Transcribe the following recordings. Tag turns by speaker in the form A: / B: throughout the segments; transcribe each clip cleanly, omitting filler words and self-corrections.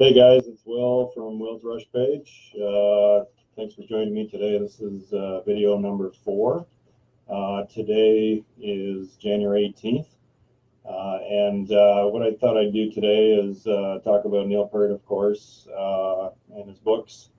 A: Hey guys, it's Will from Will's Rush Page. Thanks for joining me today. This is video number 4. Today is January 18th. And what I thought I'd do today is talk about Neil Peart, of course, and his books,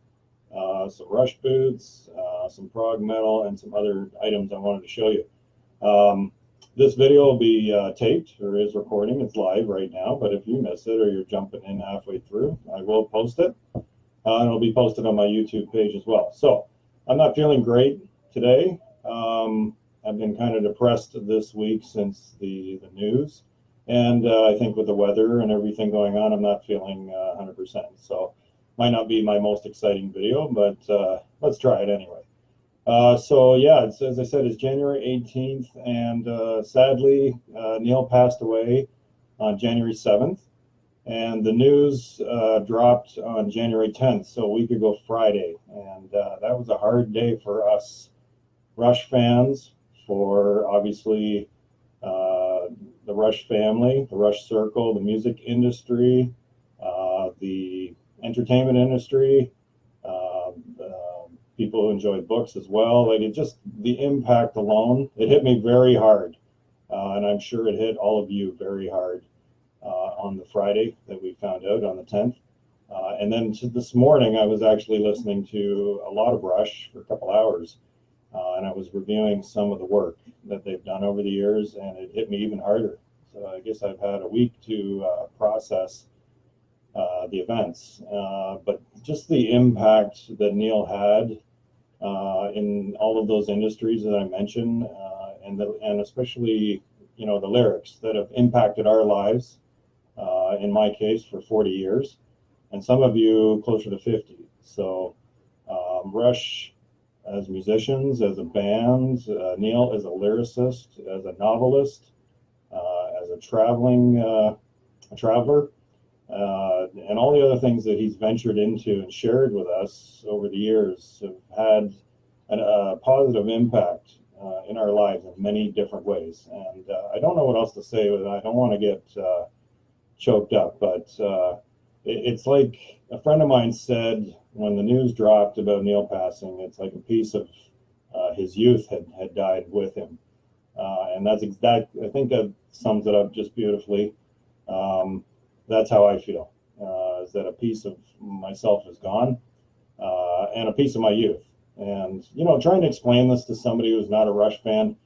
A: some Rush boots, some prog metal, and some other items I wanted to show you. This video will be taped, or is recording. It's live right now, but if you miss it or you're jumping in halfway through, I will post it. And it'll be posted on my YouTube page as well. So I'm not feeling great today. I've been kind of depressed this week since the news. And I think with the weather and everything going on, I'm not feeling 100%. So might not be my most exciting video, but let's try it anyway. So yeah, as I said, it's January 18th, and sadly, Neil passed away on January 7th, and the news dropped on January 10th, so a week ago Friday, and that was a hard day for us Rush fans, for obviously the Rush family, the Rush circle, the music industry, the entertainment industry, people who enjoy books as well. Like, it just, the impact alone, it hit me very hard, and I'm sure it hit all of you very hard on the Friday that we found out on the 10th. And then this morning I was actually listening to a lot of Rush for a couple hours, and I was reviewing some of the work that they've done over the years, and it hit me even harder. So I guess I've had a week to process the events, but just the impact that Neil had in all of those industries that I mentioned, and especially, you know, the lyrics that have impacted our lives, in my case for 40 years, and some of you closer to 50. So Rush as musicians, as a band, Neil as a lyricist, as a novelist, as a traveler, and all the other things that he's ventured into and shared with us over the years have had a positive impact in our lives in many different ways. And I don't know what else to say with it. I don't want to get choked up, but it's like a friend of mine said when the news dropped about Neil passing, it's like a piece of his youth had died with him. And that's I think that sums it up just beautifully. That's how I feel, is that a piece of myself is gone, and a piece of my youth. And, you know, trying to explain this to somebody who's not a Rush fan,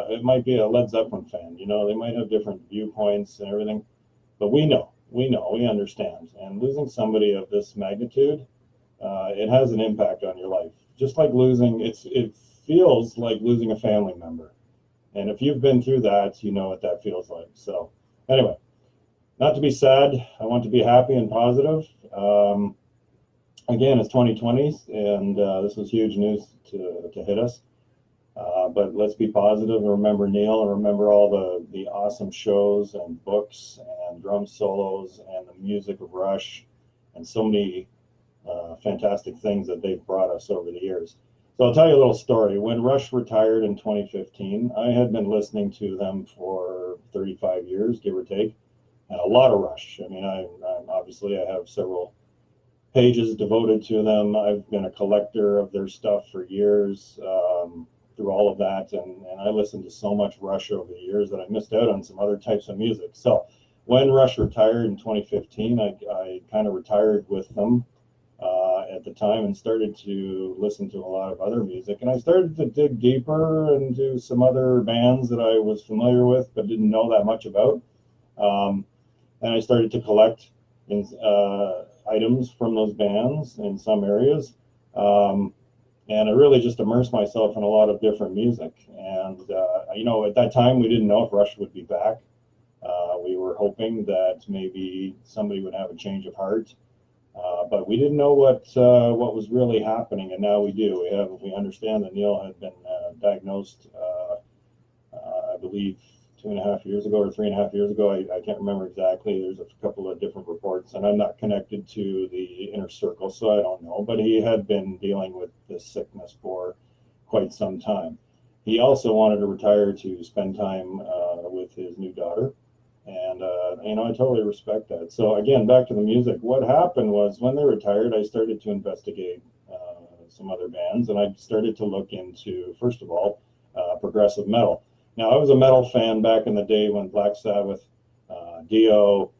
A: it might be a Led Zeppelin fan, you know, they might have different viewpoints and everything, but we understand. And losing somebody of this magnitude, it has an impact on your life. Just like losing, it feels like losing a family member. And if you've been through that, you know what that feels like. So anyway, not to be sad, I want to be happy and positive. Again, it's 2020, and this was huge news to hit us. But let's be positive and remember Neil, and remember all the awesome shows and books and drum solos and the music of Rush, and so many fantastic things that they've brought us over the years. So I'll tell you a little story. When Rush retired in 2015, I had been listening to them for 35 years, give or take. And a lot of Rush. I mean, I'm obviously I have several pages devoted to them. I've been a collector of their stuff for years, through all of that, and I listened to so much Rush over the years that I missed out on some other types of music. So when Rush retired in 2015, I kind of retired with them at the time and started to listen to a lot of other music. And I started to dig deeper into some other bands that I was familiar with but didn't know that much about. And I started to collect items from those bands in some areas. And I really just immersed myself in a lot of different music. And, you know, at that time, we didn't know if Rush would be back. We were hoping that maybe somebody would have a change of heart. But we didn't know what was really happening, and now we do. We understand that Neil had been diagnosed, I believe, 2.5 years ago or 3.5 years ago. I can't remember exactly. There's a couple of different reports, and I'm not connected to the inner circle, so I don't know. But he had been dealing with this sickness for quite some time. He also wanted to retire to spend time with his new daughter, And I totally respect that. So again, back to the music. What happened was when they retired, I started to investigate some other bands, and I started to look into, first of all, progressive metal. Now, I was a metal fan back in the day when Black Sabbath, Dio,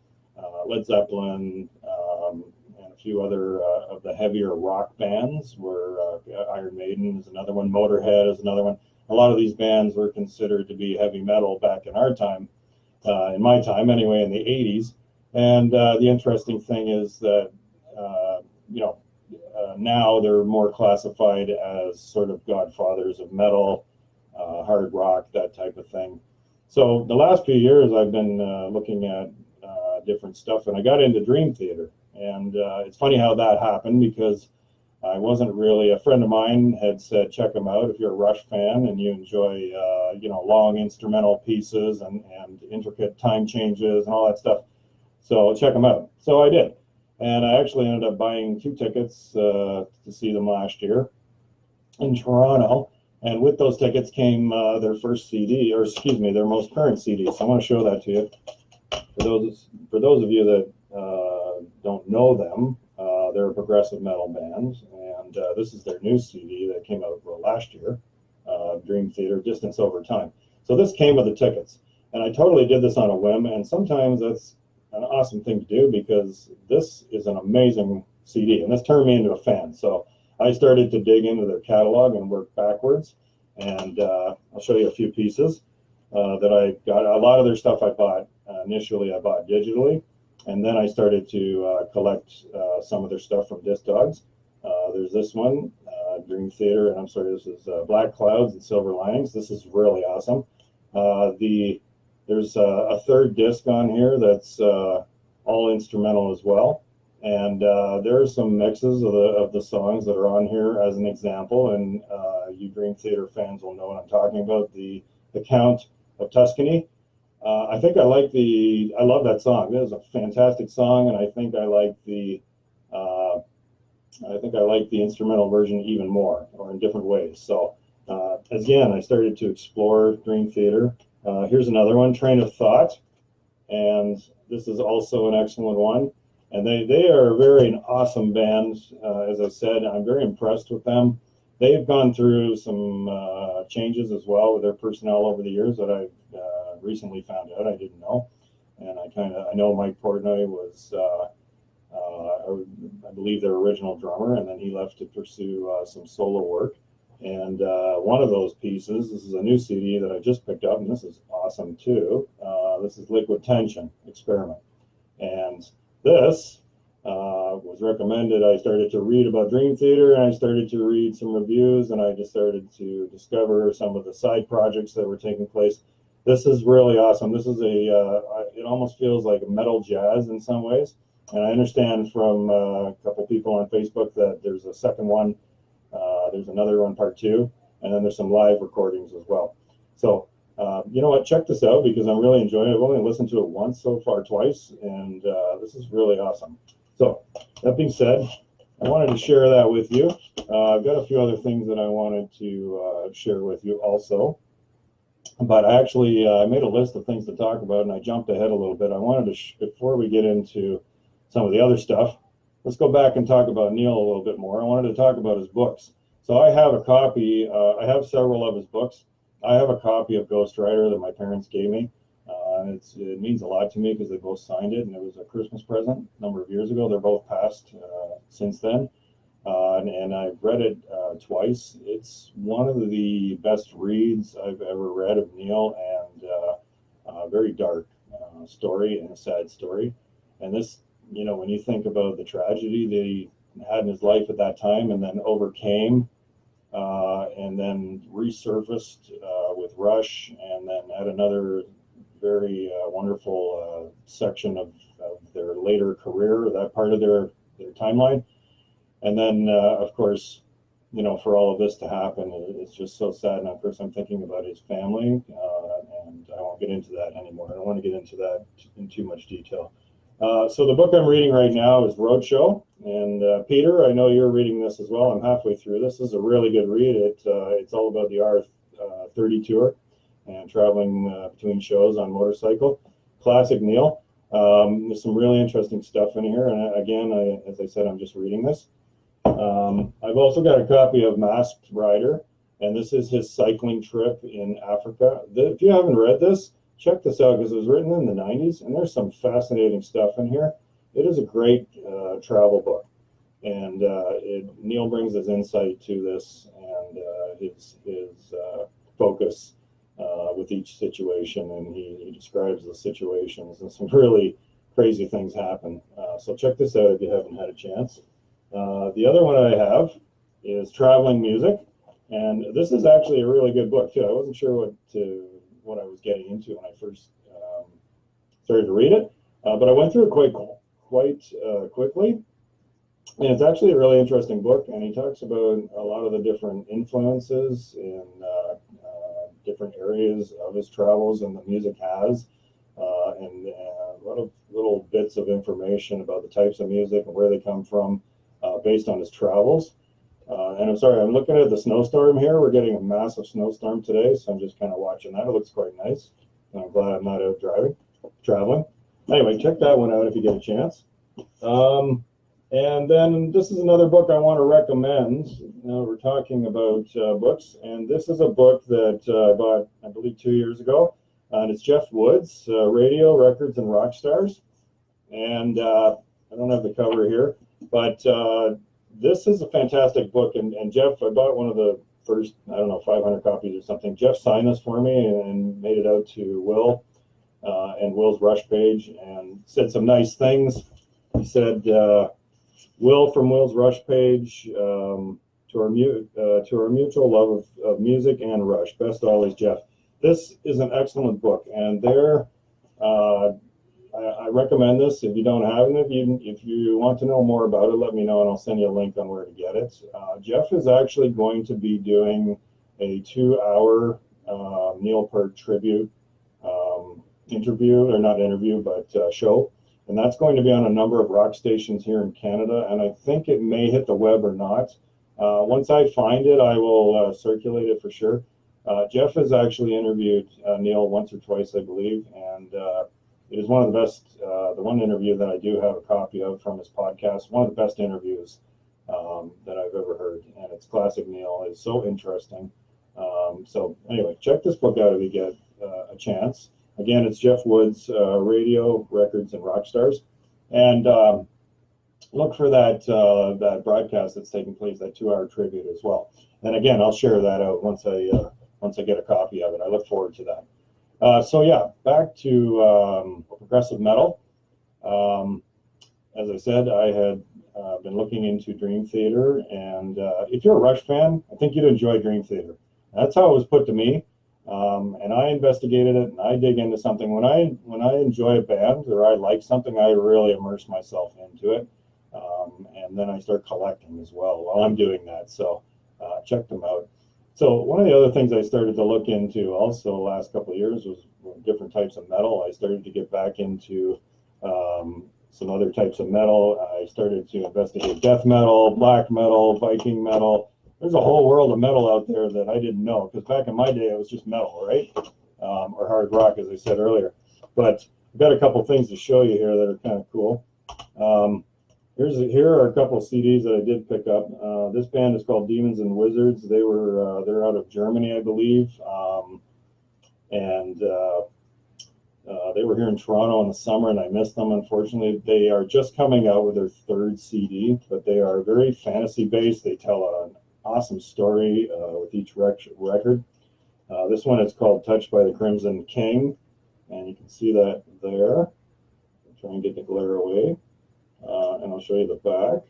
A: Led Zeppelin, and a few other of the heavier rock bands were, Iron Maiden is another one, Motorhead is another one. A lot of these bands were considered to be heavy metal back in our time, in my time anyway, in the 80s. And the interesting thing is that, now they're more classified as sort of godfathers of metal, hard rock, that type of thing. So the last few years I've been looking at different stuff, and I got into Dream Theater. And it's funny how that happened, because I wasn't really, a friend of mine had said, check them out if you're a Rush fan and you enjoy, long instrumental pieces and intricate time changes and all that stuff. So check them out. So I did. And I actually ended up buying 2 tickets to see them last year in Toronto. And with those tickets came their first CD, or excuse me, their most current CD. So I want to show that to you. For those of you that don't know them, they're a progressive metal band, and this is their new CD that came out last year, Dream Theater, Distance Over Time. So this came with the tickets, and I totally did this on a whim, and sometimes that's an awesome thing to do, because this is an amazing CD, and this turned me into a fan. So I started to dig into their catalog and work backwards, and I'll show you a few pieces that I got. A lot of their stuff I bought initially, I bought digitally, and then I started to collect some of their stuff from Disc Dogs. There's this one, Dream Theater, and I'm sorry, this is Black Clouds and Silver Linings. This is really awesome. There's a third disc on here that's all instrumental as well. And there are some mixes of the songs that are on here as an example, and you Dream Theater fans will know what I'm talking about. The Count of Tuscany. I think I love that song. It is a fantastic song, and I think I like the instrumental version even more, or in different ways. So again, I started to explore Dream Theater. Here's another one, Train of Thought, and this is also an excellent one. And they are a very awesome band. As I said, I'm very impressed with them. They've gone through some changes as well with their personnel over the years that I've recently found out. I didn't know. And I know Mike Portnoy was, I believe, their original drummer, and then he left to pursue some solo work. And one of those pieces, this is a new CD that I just picked up, and this is awesome too. This is Liquid Tension Experiment. And this was recommended. I started to read about Dream Theater, and I started to read some reviews, and I just started to discover some of the side projects that were taking place. This is really awesome. This is it almost feels like metal jazz in some ways. And I understand from a couple people on Facebook that there's a second one. There's another one, part 2, and then there's some live recordings as well. So you know what, check this out, because I'm really enjoying it. I've only listened to it once so far, twice, and this is really awesome. So that being said, I wanted to share that with you. I've got a few other things that I wanted to share with you also, but I actually I made a list of things to talk about, and I jumped ahead a little bit. I wanted to, before we get into some of the other stuff, let's go back and talk about Neil a little bit more. I wanted to talk about his books. So I have a copy, I have several of his books. I have a copy of Ghost Rider that my parents gave me. It means a lot to me because they both signed it, and it was a Christmas present a number of years ago. They're both passed since then. And I've read it twice. It's one of the best reads I've ever read of Neil, and a very dark story and a sad story. And this, when you think about the tragedy that he had in his life at that time, and then overcame, and then resurfaced with Rush, and then had another very wonderful section of their later career, that part of their timeline. And then, of course, for all of this to happen, it's just so sad. And of course, I'm thinking about his family, and I won't get into that anymore. I don't want to get into that in too much detail. So the book I'm reading right now is Roadshow. And Peter, I know you're reading this as well. I'm halfway through. This is a really good read. It's all about the R30 tour and traveling between shows on motorcycle. classic Neil. There's some really interesting stuff in here, and again, as I said, I'm just reading this. I've also got a copy of Masked Rider, and this is his cycling trip in Africa. If you haven't read this, check this out, because it was written in the 90s, and there's some fascinating stuff in here. It is a great travel book, and Neil brings his insight to this, and his focus with each situation, and he describes the situations, and some really crazy things happen. So check this out if you haven't had a chance. The other one I have is Traveling Music, and this is actually a really good book too. I wasn't sure what I was getting into when I first started to read it, but I went through it quite quickly, and it's actually a really interesting book. And he talks about a lot of the different influences in different areas of his travels and the music has, and a lot of little bits of information about the types of music and where they come from based on his travels. And I'm sorry, I'm looking at the snowstorm here. We're getting a massive snowstorm today, so I'm just kind of watching that. It looks quite nice. And I'm glad I'm not out traveling. Anyway, check that one out if you get a chance. And then this is another book I want to recommend. Now we're talking about books, and this is a book that I bought, I believe, 2 years ago. And it's Jeff Wood's Radio, Records, and Rock Stars. And I don't have the cover here, but this is a fantastic book. And Jeff, I bought one of the first, I don't know, 500 copies or something. Jeff signed this for me and made it out to Will and Will's Rush page, and said some nice things. He said, Will from Will's Rush page, to our mutual love of music and Rush. Best always, Jeff. This is an excellent book, and I recommend this. If you don't have it, if you want to know more about it, let me know, and I'll send you a link on where to get it. Jeff is actually going to be doing a 2-hour Neil Peart tribute interview, or not interview, but show. And that's going to be on a number of rock stations here in Canada, and I think it may hit the web or not. Once I find it, I will circulate it for sure. Jeff has actually interviewed Neil once or twice, I believe, and it is one of the best, the one interview that I do have a copy of from his podcast, one of the best interviews that I've ever heard, and it's classic Neil. It's so interesting. So anyway, check this book out if you get a chance. Again, it's Jeff Wood's Radio, Records, and Rock Stars. And look for that broadcast that's taking place, that 2-hour tribute as well. And again, I'll share that out once I get a copy of it. I look forward to that. So yeah, back to progressive metal. As I said, I had been looking into Dream Theater, and if you're a Rush fan, I think you'd enjoy Dream Theater. That's how it was put to me. And I investigated it, and I dig into something. When I enjoy a band, or I like something, I really immerse myself into it, and then I start collecting as well while I'm doing that. So check them out. So one of the other things I started to look into also the last couple of years was different types of metal. I started to get back into some other types of metal. I started to investigate death metal, black metal, Viking metal. There's a whole world of metal out there that I didn't know, because back in my day it was just metal, right? Or hard rock, as I said earlier. But I've got a couple things to show you here that are kind of cool. Here are a couple of CDs that I did pick up. This band is called Demons and Wizards. They're out of Germany, I believe, and they were here in Toronto in the summer, and I missed them, unfortunately. They are just coming out with their 3rd CD, but they are very fantasy based. They tell an awesome story with each record. This one is called Touched by the Crimson King, and you can see that there. I'll try and get the glare away, and I'll show you the back.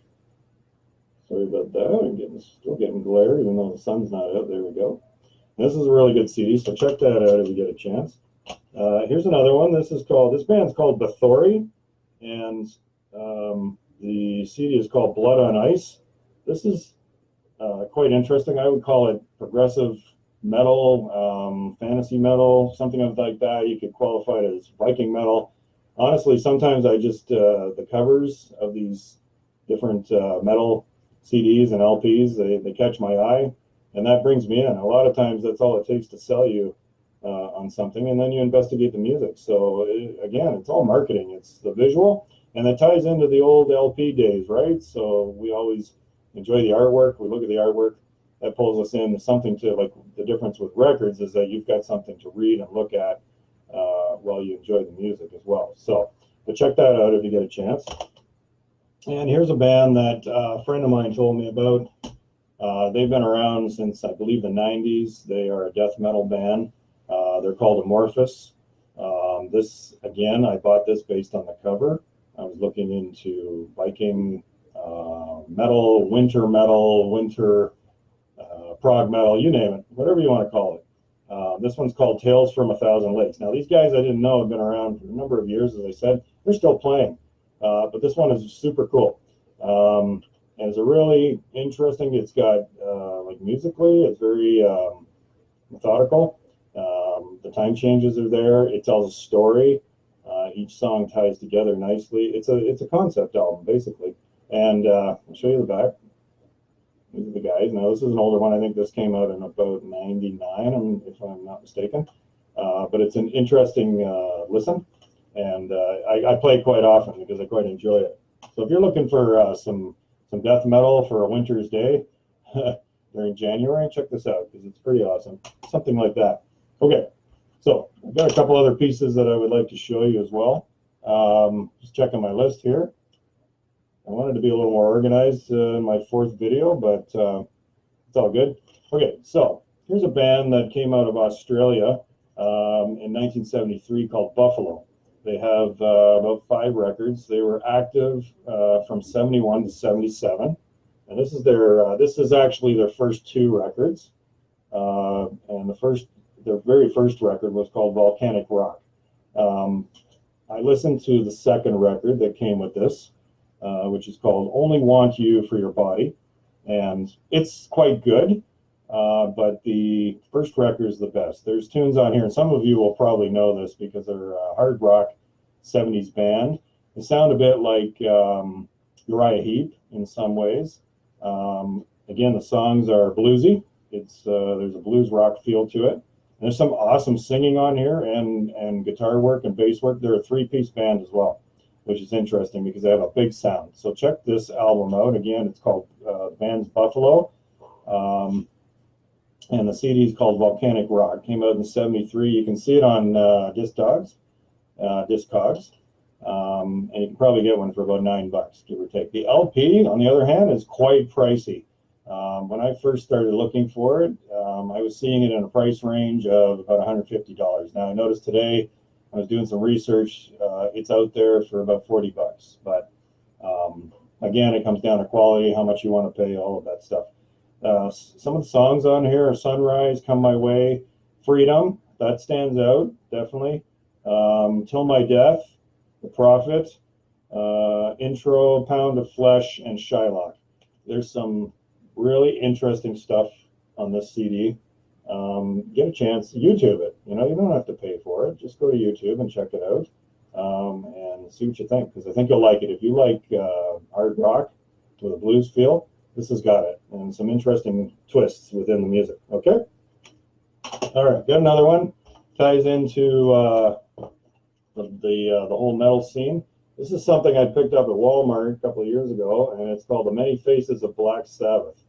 A: Sorry about that. I'm still getting glare, even though the sun's not out. There we go. This is a really good CD, so check that out if you get a chance. Here's another one. This band's called Bathory, and the CD is called Blood on Ice. This is quite interesting. I would call it progressive metal, fantasy metal, something like that. You could qualify it as Viking metal. Honestly, sometimes I just, the covers of these different metal CDs and LPs, they catch my eye, and that brings me in. A lot of times that's all it takes to sell you on something, and then you investigate the music. So again, it's all marketing. It's the visual, and it ties into the old LP days, right? So we always enjoy the artwork. We look at the artwork. That pulls us into something to, like, the difference with records is that you've got something to read and look at while you enjoy the music as well. So, but check that out if you get a chance. And here's a band that a friend of mine told me about. They've been around since, I believe, the 90s. They are a death metal band. They're called Amorphous. This, again, I bought this based on the cover. I was looking into Viking metal, winter prog metal, you name it, whatever you want to call it. This one's called Tales from a Thousand Lakes. Now, these guys I didn't know have been around for a number of years, as I said. They're still playing, but this one is super cool. And it's a really interesting, it's got, like, musically, it's very methodical. The time changes are there. It tells a story. Each song ties together nicely. It's a concept album, basically. And I'll show you the back. These are the guys. Now, this is an older one. I think this came out in about 99, if I'm not mistaken. But it's an interesting listen. And I play quite often because I quite enjoy it. So if you're looking for some death metal for a winter's day during January, check this out because it's pretty awesome. Something like that. Okay, so I've got a couple other pieces that I would like to show you as well. Just checking my list here. I wanted to be a little more organized in my fourth video, but it's all good. Okay, so here's a band that came out of Australia in 1973 called Buffalo. They have about 5 records. They were active from 71 to 77, and this is actually their first 2 records. And their very first record was called Volcanic Rock. I listened to the second record that came with this, which is called Only Want You for Your Body, and it's quite good. But the first record is the best. There's tunes on here, and some of you will probably know this because they're a hard rock 70s band. They sound a bit like Uriah Heep in some ways. Again, the songs are bluesy. There's a blues rock feel to it. And there's some awesome singing on here and guitar work and bass work. They're a 3-piece band as well, which is interesting because they have a big sound. So check this album out. Again, it's called the band's Buffalo. And the CD is called Volcanic Rock. Came out in 73. You can see it on Discogs. And you can probably get one for about $9, give or take. The LP, on the other hand, is quite pricey. When I first started looking for it, I was seeing it in a price range of about $150. Now, I noticed today, I was doing some research, it's out there for about $40. But again, it comes down to quality, how much you want to pay, all of that stuff. Some of the songs on here are Sunrise, Come My Way, Freedom, that stands out, definitely. Till My Death, The Prophet, Intro, Pound of Flesh, and Shylock. There's some really interesting stuff on this CD. Get a chance, YouTube it. You don't have to pay for it. Just go to YouTube and check it out and see what you think, because I think you'll like it. If you like hard rock with a blues feel, this has got it, and some interesting twists within the music. Okay? All right, got another one. Ties into the whole metal scene. This is something I picked up at Walmart a couple of years ago, and it's called The Many Faces of Black Sabbath.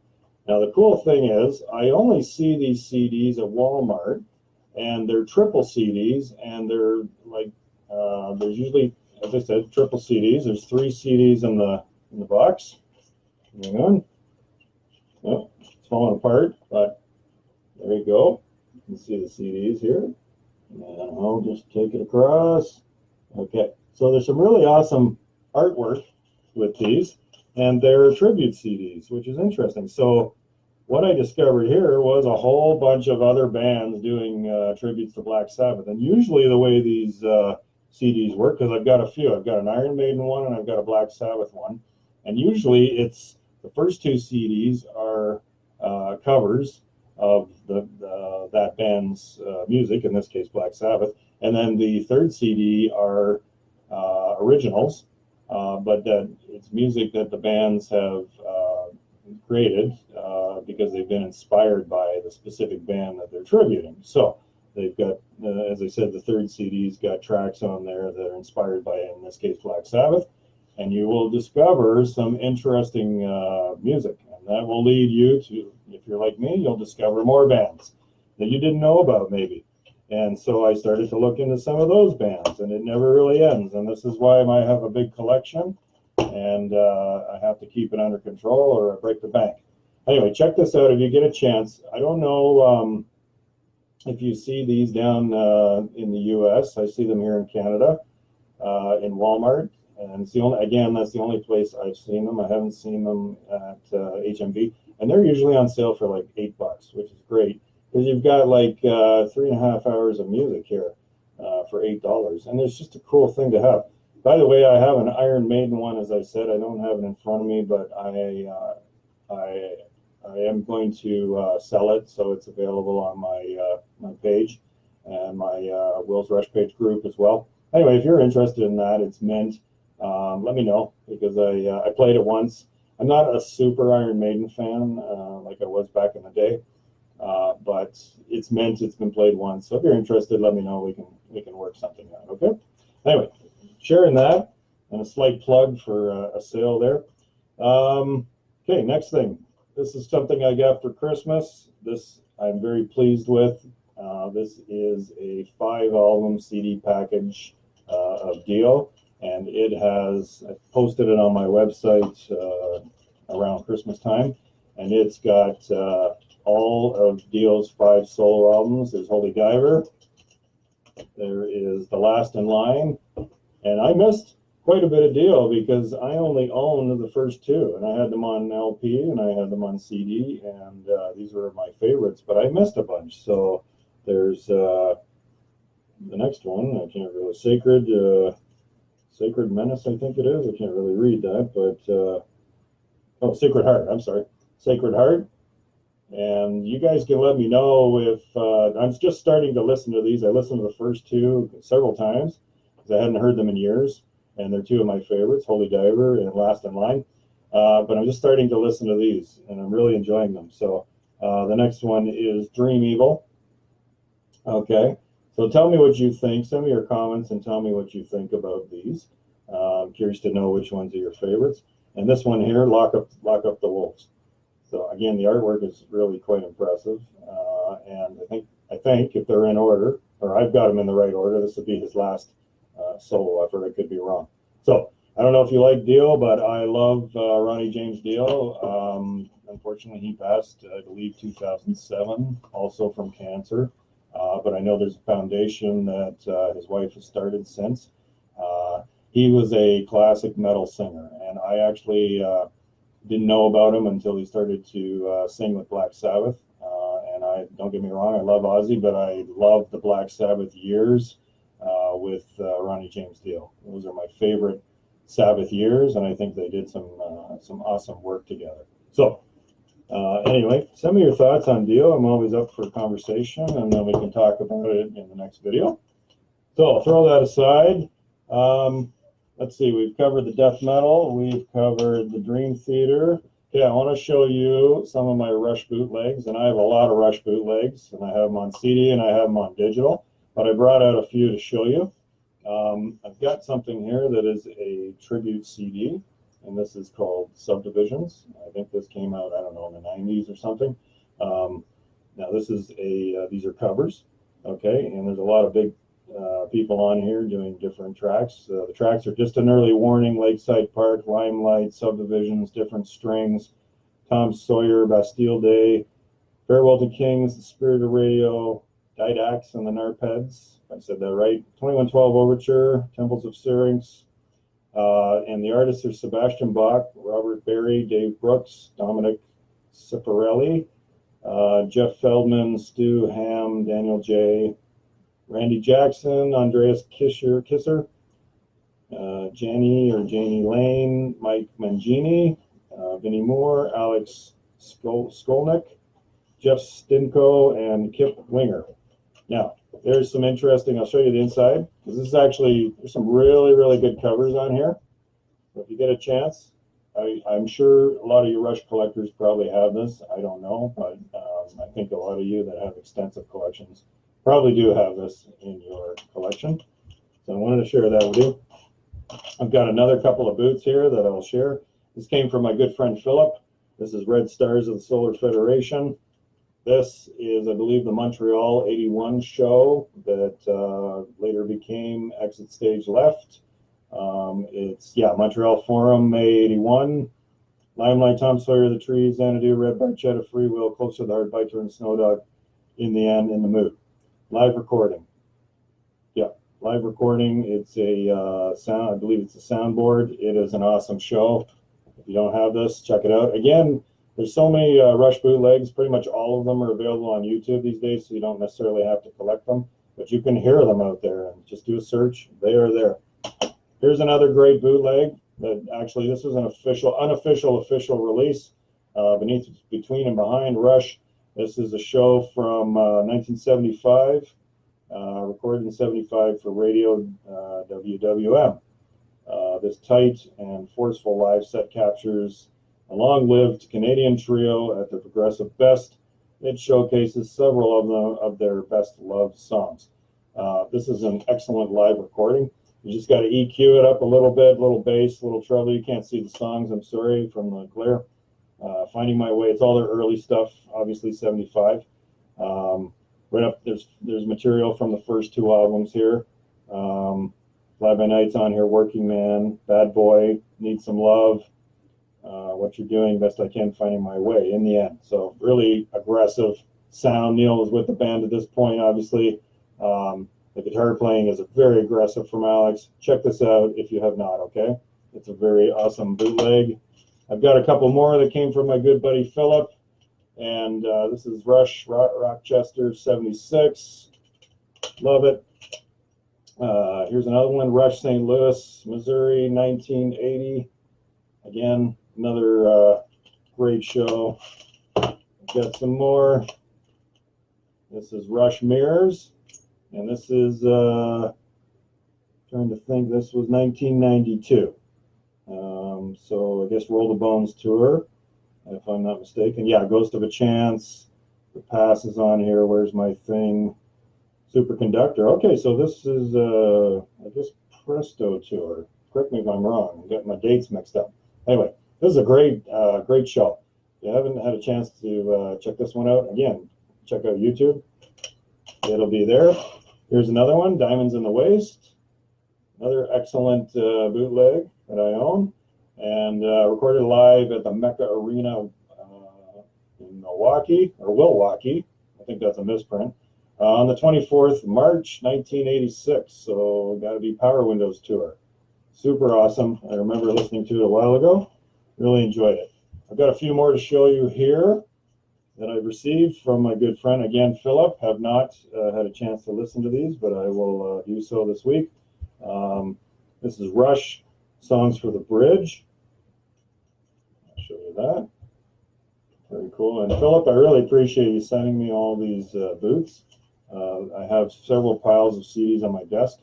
A: Now, the cool thing is, I only see these CDs at Walmart, and they're triple CDs, and they're like, there's usually, as I said, triple CDs. There's 3 CDs in the box. Hang on. Oh, it's falling apart, but there you go. You can see the CDs here. And I'll just take it across. Okay, so there's some really awesome artwork with these, and they're tribute CDs, which is interesting. So what I discovered here was a whole bunch of other bands doing tributes to Black Sabbath. And usually the way these CDs work, because I've got a few. I've got an Iron Maiden one and I've got a Black Sabbath one. And usually it's the first 2 CDs are covers of that band's music, in this case Black Sabbath. And then the 3rd CD are originals, but that it's music that the bands have created because they've been inspired by the specific band that they're tributing. So They've got, as I said, the third CD's got tracks on there that are inspired by, in this case, Black Sabbath. And you will discover some interesting music. And that will lead you to, if you're like me, you'll discover more bands that you didn't know about maybe. And so I started to look into some of those bands, and it never really ends. And this is why I might have a big collection, and I have to keep it under control or I break the bank. Anyway, check this out if you get a chance. I don't know if you see these down in the US. I see them here in Canada in Walmart. And it's the only, again, that's the only place I've seen them. I haven't seen them at HMV. And they're usually on sale for like $8, which is great. Because you've got like 3.5 hours of music here for $8. And it's just a cool thing to have. By the way, I have an Iron Maiden one, as I said. I don't have it in front of me, but I am going to sell it, so it's available on my page and my Will's Rush Page group as well. Anyway, if you're interested in that, it's mint. Let me know, because I played it once. I'm not a super Iron Maiden fan like I was back in the day, but it's mint. It's been played once, so if you're interested, let me know. We can work something out. Okay. Anyway, sharing that and a slight plug for a sale there. Okay, next thing. This is something I got for Christmas. This I'm very pleased with. This is a 5-album CD package of Dio, and it has, I posted it on my website around Christmas time, and it's got all of Dio's 5 solo albums. There's Holy Diver, there is The Last in Line, and I missed quite a bit of Dio because I only owned the first 2, and I had them on LP and I had them on CD, and these were my favorites, but I missed a bunch. So there's the next one. I can't really, Sacred Menace, I think it is. I can't really read that, but oh, Sacred Heart. I'm sorry, Sacred Heart. And you guys can let me know if I'm just starting to listen to these. I listened to the first 2 several times because I hadn't heard them in years. And they're 2 of my favorites, Holy Diver and Last in Line. But I'm just starting to listen to these, and I'm really enjoying them. So the next one is Dream Evil. Okay, so tell me what you think. Send me your comments and tell me what you think about these. I'm curious to know which ones are your favorites. And this one here, Lock Up the Wolves. So again, the artwork is really quite impressive. And I think if they're in order, or I've got them in the right order, this would be his last solo effort. I could be wrong. So I don't know if you like Dio, but I love Ronnie James Dio. Unfortunately, he passed, I believe, 2007, also from cancer. But I know there's a foundation that his wife has started since. He was a classic metal singer, and I actually didn't know about him until he started to sing with Black Sabbath. And don't get me wrong, I love Ozzy, but I love the Black Sabbath years with Ronnie James Dio. Those are my favorite Sabbath years, and I think they did some awesome work together. So anyway, send me your thoughts on Dio. I'm always up for conversation, and then we can talk about it in the next video. So I'll throw that aside. Let's see, we've covered the death metal, we've covered the Dream Theater. Okay, I want to show you some of my Rush bootlegs, and I have a lot of Rush bootlegs, and I have them on CD and I have them on digital, but I brought out a few to show you. I've got something here that is a tribute CD, and this is called Subdivisions. I think this came out, I don't know, in the 90s or something. Now this is these are covers, okay, and there's a lot of big people on here doing different tracks. The tracks are Just an Early Warning, Lakeside Park, Limelight, Subdivisions, Different Strings, Tom Sawyer, Bastille Day, Farewell to Kings, The Spirit of Radio, Didax and the Narpeds, if I said that right, 2112 Overture, Temples of Syrinx, and the artists are Sebastian Bach, Robert Berry, Dave Brooks, Dominic Ciparelli, Jeff Feldman, Stu Ham, Daniel J., Randy Jackson, Andreas Kisser, Janie Lane, Mike Mangini, Vinnie Moore, Alex Skolnick, Jeff Stinko, and Kip Winger. Now, there's some interesting, I'll show you the inside, because this is actually, there's some really, really good covers on here. So if you get a chance, I'm sure a lot of you Rush collectors probably have this. I don't know, but I think a lot of you that have extensive collections probably do have this in your collection. So I wanted to share that with you. I've got another couple of boots here that I'll share. This came from my good friend Philip. This is Red Stars of the Solar Federation. This is, I believe, the Montreal 81 show that later became Exit Stage Left. It's, Montreal Forum, May 81. Limelight, Tom Sawyer, The Trees, Xanadu, Red Barchetta, Free Will, Closer to the Heart, Biter, and Snow Dog, In the End, In the Mood. Live recording. Yeah, live recording. It's a sound, I believe it's a soundboard. It is an awesome show. If you don't have this, check it out. Again, there's so many Rush bootlegs. Pretty much all of them are available on YouTube these days, so you don't necessarily have to collect them. But you can hear them out there, and just do a search. They are there. Here's another great bootleg. That actually, this is an unofficial release. Between and Behind Rush. This is a show from 1975, recorded in 75 for radio WWM. This tight and forceful live set captures a long-lived Canadian trio at their progressive best. It showcases several of their best-loved songs. This is an excellent live recording. You just got to EQ it up a little bit, little bass, little treble. You can't see the songs, I'm sorry, from the glare. Finding My Way, it's all their early stuff, obviously 75. Right up, there's material from the first two albums here. Fly By Night's on here, Working Man, Bad Boy, Need Some Love, What You're Doing, Best I Can, Finding My Way, In the End. So really aggressive sound. Neil was with the band at this point, obviously. The guitar playing is very aggressive from Alex. Check this out if you have not, okay? It's a very awesome bootleg. I've got a couple more that came from my good buddy Philip. And this is Rush, Rochester 76. Love it. Here's another one, Rush St. Louis, Missouri 1980. Again, another great show. Got some more. This is Rush Mirrors. And this is, trying to think, this was 1992. So I guess Roll the Bones tour, if I'm not mistaken. Yeah, Ghost of a Chance. The Pass is on here. Where's My Thing? Superconductor. Okay, so this is, I guess, Presto tour. Correct me if I'm wrong. I'm getting my dates mixed up. Anyway, this is a great show. If you haven't had a chance to check this one out, again, check out YouTube. It'll be there. Here's another one, Diamonds in the Waist. Another excellent bootleg that I own. And recorded live at the Mecca Arena in Milwaukee, or Wilwaukee. I think that's a misprint. On the 24th March, 1986. So got to be Power Windows tour. Super awesome. I remember listening to it a while ago. Really enjoyed it. I've got a few more to show you here that I've received from my good friend, again, Philip. Have not had a chance to listen to these, but I will do so this week. This is Rush, Songs for the Bridge. I'll show you that. Very cool. And Philip, I really appreciate you sending me all these boots. I have several piles of CDs on my desk.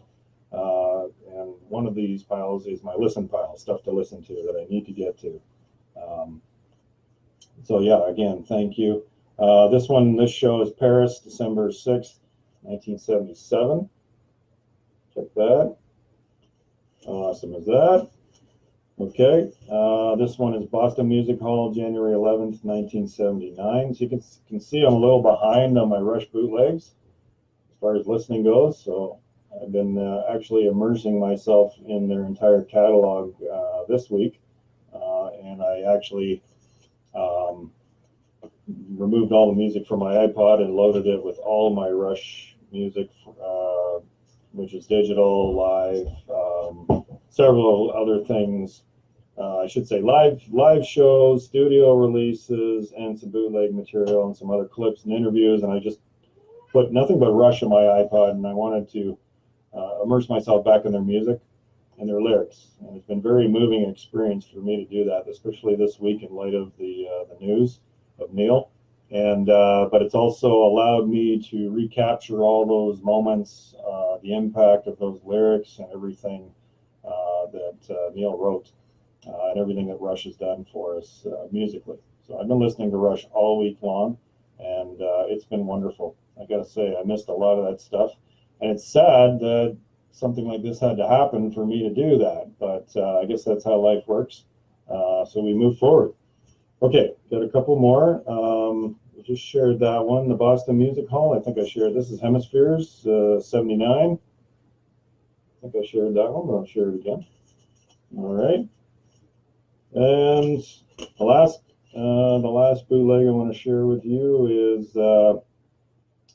A: And one of these piles is my listen pile, stuff to listen to that I need to get to. So yeah, again, thank you. This show is Paris, December 6th, 1977. Check that. Awesome as that. Okay, this one is Boston Music Hall, January 11th, 1979. So you can see I'm a little behind on my Rush bootlegs as far as listening goes. So I've been actually immersing myself in their entire catalog this week. And I actually removed all the music from my iPod and loaded it with all my Rush music, which is digital, live, several other things. I should say live shows, studio releases, and some bootleg material and some other clips and interviews. And I just put nothing but Rush on my iPod, and I wanted to immerse myself back in their music and their lyrics. And it's been a very moving experience for me to do that, especially this week in light of the news of Neil. And but it's also allowed me to recapture all those moments, the impact of those lyrics and everything that Neil wrote, and everything that Rush has done for us musically. So I've been listening to Rush all week long, and it's been wonderful. I gotta say, I missed a lot of that stuff, and it's sad that something like this had to happen for me to do that, but I guess that's how life works. So we move forward. Okay, got a couple more. We just shared that one, the Boston Music Hall. I think I shared, this is Hemispheres, 79. I think I shared that one, but I'll share it again. All right. And the last bootleg I want to share with you is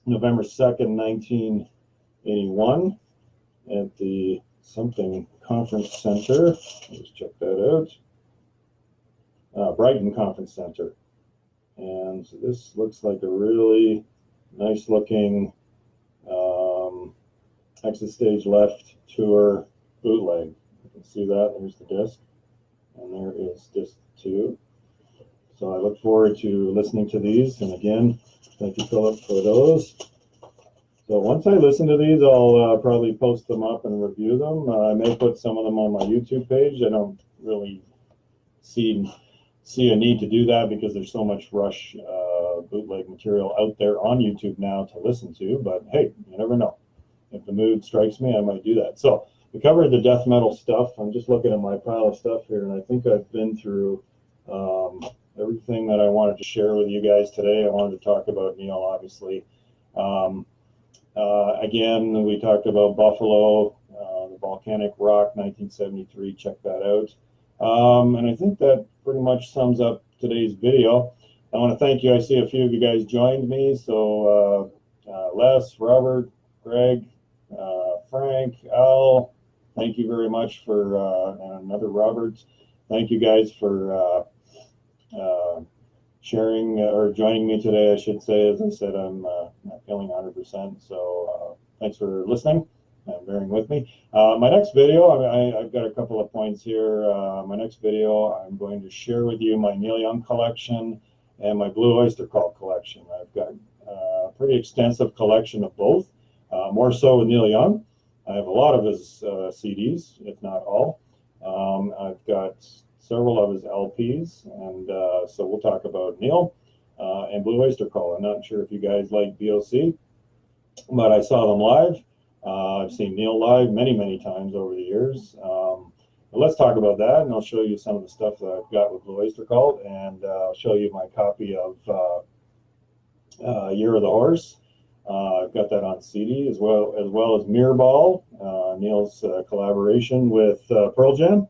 A: November 2nd, 1981 at the something conference center. Let's check that out. Brighton Conference Center. And this looks like a really nice looking Exit Stage Left tour bootleg. You can see that. There's the disc. And there is disc 2. So I look forward to listening to these. And again, thank you, Philip, for those. So once I listen to these, I'll probably post them up and review them. I may put some of them on my YouTube page. I don't really see a need to do that because there's so much Rush bootleg material out there on YouTube now to listen to. But hey, you never know. If the mood strikes me, I might do that. So we covered the death metal stuff. I'm just looking at my pile of stuff here, and I think I've been through everything that I wanted to share with you guys today. I wanted to talk about Neil, obviously. Again, we talked about Buffalo, the Volcanic Rock, 1973. Check that out. And I think that pretty much sums up today's video. I want to thank you. I see a few of you guys joined me. So Les, Robert, Greg, Frank, Al, thank you very much for, and another Robert. Thank you guys for sharing or joining me today, I should say. As I said, I'm not feeling 100%. So thanks for listening and bearing with me. My next video, I've got a couple of points here. My next video, I'm going to share with you my Neil Young collection and my Blue Oyster Cult collection. I've got a pretty extensive collection of both, more so with Neil Young. I have a lot of his CDs, if not all. I've got several of his LPs, and so we'll talk about Neil and Blue Oyster Cult. I'm not sure if you guys like BOC, but I saw them live. I've seen Neil live many, many times over the years. But let's talk about that, and I'll show you some of the stuff that I've got with Blue Oyster Cult, and I'll show you my copy of Year of the Horse. I've got that on CD, as well as Mirrorball, Neil's collaboration with Pearl Jam.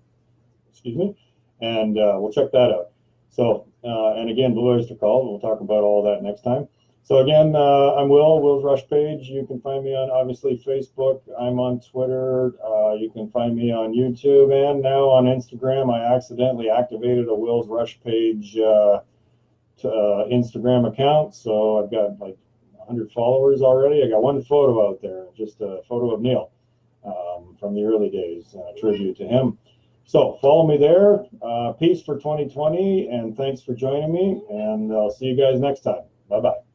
A: Excuse me. And we'll check that out. So, and again, Blue Oyster Cult, we'll talk about all that next time. So again, I'm Will's Rush Page. You can find me on, obviously, Facebook. I'm on Twitter. You can find me on YouTube and now on Instagram. I accidentally activated a Will's Rush Page Instagram account. So I've got like 100 followers already. I got one photo out there, just a photo of Neil from the early days, a tribute to him. So follow me there. Peace for 2020, and thanks for joining me, and I'll see you guys next time. Bye-bye.